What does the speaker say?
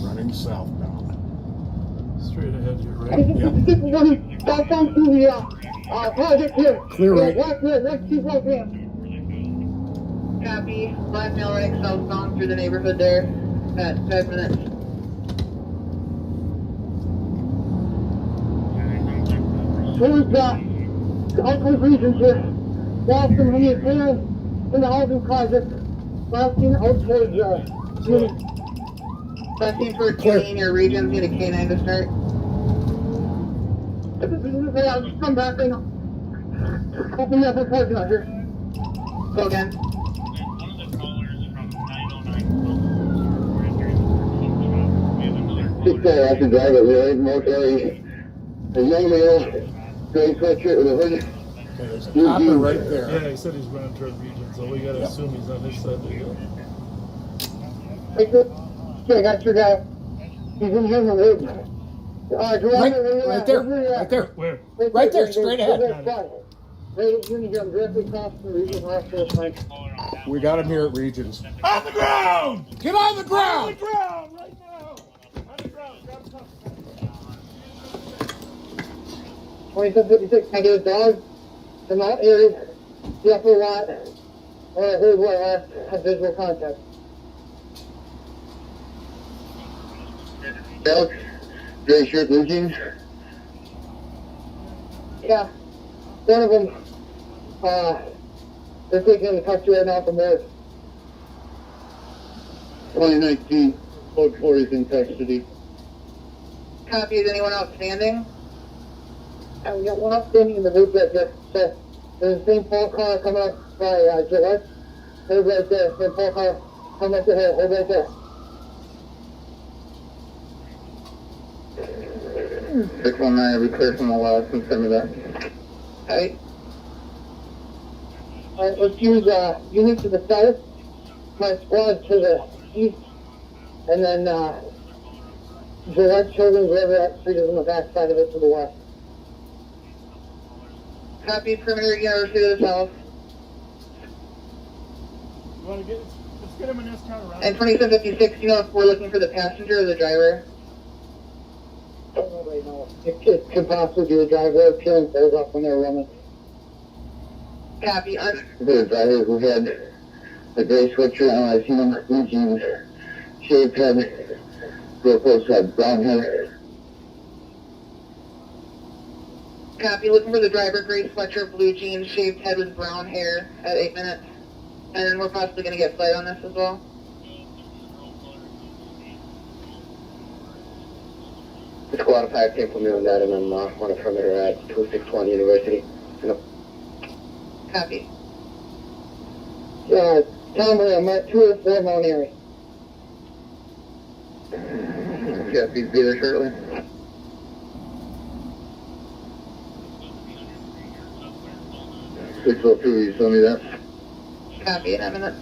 Running southbound. Straight ahead here, right? Yep. Southbound to the project here. Clear right. Left, keep right here. Copy. Black mail running southbound through the neighborhood there at 5 minutes. Here's Oakland Regions here. Boston, we are clear in the housing project. Boston out towards Unity. Testing for K or regions, need a K9 to start. I'll just come back right now. Open up the parking lot here. Go again. Just I can drive it really, mostly a young male, gray sweatshirt with a hoodie. Okay, there's a copper right there. Yeah, he said he's running toward region, so we gotta assume he's on this side of the hill. Okay, I got your guy. He's in here in the woods. Right there. Right there. Where? Right there, straight ahead. We got him here at Regions. On the ground! Get on the On ground! the ground right now! On the ground, grab something. 2756, can I get a dog? From that area, the upper lot, or I heard what last had visual contact. Alex, gray shirt, blue jeans? Yeah, one of them, they're taking the country right now from there. 2019, code 4 is in custody. Copy, is anyone outstanding? And we got one outstanding in the loop right there. So there's the same phone call coming up by Gillette. Hold right there. Same phone call coming up to her. Hold right there. 619, I'll be clear from the last and send me that. Alright. Alright, let's use unit to the south, my squad to the east, and then Gillette Children's, wherever that street is on the back side of it, to the west. Copy, perimeter University to the south. You wanna get, let's get him in this car around. And 2756, you know if we're looking for the passenger or the driver? I don't know right now. It could possibly be the driver appearing those up when they're running. Copy. The driver who had a gray sweatshirt on, I seen him, blue jeans, shaved head, real close head, brown hair. Copy, looking for the driver, gray sweatshirt, blue jeans, shaved head with brown hair at 8 minutes. And then we're possibly going to get flight on this as well. The squad of 5 came from me on that, and I'm on a perimeter at 261 University. Copy. Tell me I'm at 204 Mount Airy. Yeah, please be there shortly. Six oh two, you tell me that? Copy, in a minute.